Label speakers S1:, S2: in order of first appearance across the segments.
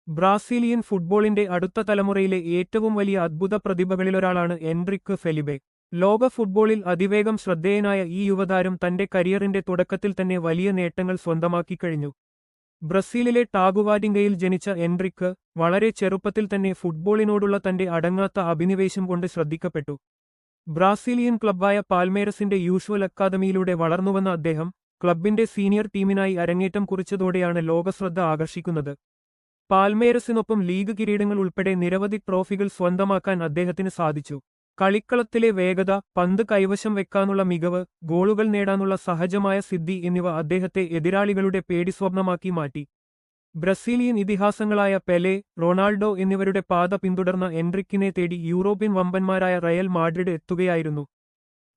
S1: ബ്രാസീലിയൻ ഫുട്ബോളിന്റെ അടുത്ത തലമുറയിലെ ഏറ്റവും വലിയ അദ്ഭുത പ്രതിഭകളിലൊരാളാണ് എൻറിക്ക് ഫെലിബെ. ലോക ഫുട്ബോളിൽ അതിവേഗം ശ്രദ്ധേയനായ ഈ യുവതാരം തന്റെ കരിയറിന്റെ തുടക്കത്തിൽ തന്നെ വലിയ നേട്ടങ്ങൾ സ്വന്തമാക്കിക്കഴിഞ്ഞു. ബ്രസീലിലെ ടാഗുവാറ്റിംഗയിൽ ജനിച്ച എൻറിക്ക് വളരെ ചെറുപ്പത്തിൽ തന്നെ ഫുട്ബോളിനോടുള്ള തന്റെ അടങ്ങാത്ത അഭിനിവേശം കൊണ്ട് ശ്രദ്ധിക്കപ്പെട്ടു. ബ്രാസീലിയൻ ക്ലബ്ബായ പാൽമേരസിന്റെ യൂഷ്വൽ അക്കാദമിയിലൂടെ വളർന്നുവന്ന അദ്ദേഹം ക്ലബിന്റെ സീനിയർ ടീമിനായി അരങ്ങേറ്റം കുറിച്ചതോടെയാണ് ലോകശ്രദ്ധ ആകർഷിക്കുന്നത്. പാൽമേരസിനൊപ്പം ലീഗ് കിരീടങ്ങൾ ഉൾപ്പെടെ നിരവധി ട്രോഫികൾ സ്വന്തമാക്കാൻ അദ്ദേഹത്തിന് സാധിച്ചു. കളിക്കളത്തിലെ വേഗത, പന്ത് കൈവശം വെക്കാനുള്ള മികവ്, ഗോളുകൾ നേടാനുള്ള സഹജമായ സിദ്ധി എന്നിവ അദ്ദേഹത്തെ എതിരാളികളുടെ പേടിസ്വപ്നമാക്കി മാറ്റി. ബ്രസീലിയൻ ഇതിഹാസങ്ങളായ പെലെ, റൊണാൾഡോ എന്നിവരുടെ പാത പിന്തുടർന്ന എൻറിക്കിനെ തേടി യൂറോപ്യൻ വമ്പന്മാരായ റയൽ മാഡ്രിഡ് എത്തുകയായിരുന്നു.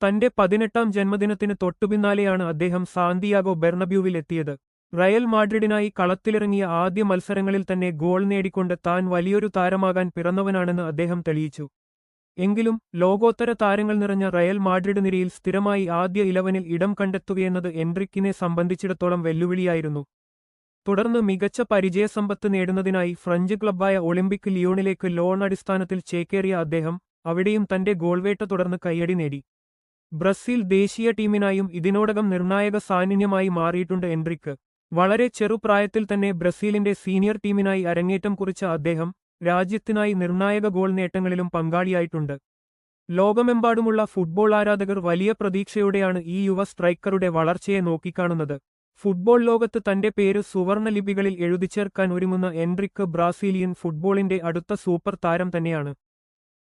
S1: തന്റെ 18ാം ജന്മദിനത്തിന് തൊട്ടുപിന്നാലെയാണ് അദ്ദേഹം സാന്തിയാഗോ ബെർണബ്യൂവിൽ എത്തിയത്. റയൽ മാഡ്രിഡിനായി കളത്തിലിറങ്ങിയ ആദ്യ മത്സരങ്ങളിൽ തന്നെ ഗോൾ നേടിക്കൊണ്ട് താൻ വലിയൊരു താരമാകാൻ പിറന്നവനാണെന്ന് അദ്ദേഹം തെളിയിച്ചു. എങ്കിലും ലോകോത്തര താരങ്ങൾ നിറഞ്ഞ റയൽ മാഡ്രിഡ് നിരയിൽ സ്ഥിരമായി ആദ്യ 11-ൽ ഇടം കണ്ടെത്തുകയെന്നത് എൻറിക്കിനെ സംബന്ധിച്ചിടത്തോളം വെല്ലുവിളിയായിരുന്നു. തുടർന്ന് മികച്ച പരിചയസമ്പത്ത് നേടുന്നതിനായി ഫ്രഞ്ച് ക്ലബ്ബായ ഒളിമ്പിക് ലിയോണിലേക്ക് ലോൺ അടിസ്ഥാനത്തിൽ ചേക്കേറിയ അദ്ദേഹം അവിടെയും തന്റെ ഗോൾവേട്ട തുടർന്ന് കയ്യടി നേടി. ബ്രസീൽ ദേശീയ ടീമിനായും ഇതിനോടകം നിർണായക സാന്നിധ്യമായി മാറിയിട്ടുണ്ട് എൻറിക്ക്. വളരെ ചെറുപ്രായത്തിൽ തന്നെ ബ്രസീലിന്റെ സീനിയർ ടീമിനായി അരങ്ങേറ്റം കുറിച്ച അദ്ദേഹം രാജ്യത്തിനായി നിർണായക ഗോൾ നേട്ടങ്ങളിലും പങ്കാളിയായിട്ടുണ്ട്. ലോകമെമ്പാടുമുള്ള ഫുട്ബോൾ ആരാധകർ വലിയ പ്രതീക്ഷയോടെയാണ് ഈ യുവ സ്ട്രൈക്കറുടെ വളർച്ചയെ നോക്കിക്കാണുന്നത്. ഫുട്ബോൾ ലോകത്ത് തന്റെ പേര് സുവർണ ലിപികളിൽ എഴുതിച്ചേർക്കാൻ ഒരുങ്ങുന്ന എൻറിക്ക് ബ്രാസീലിയൻ ഫുട്ബോളിന്റെ അടുത്ത സൂപ്പർ താരം തന്നെയാണ്.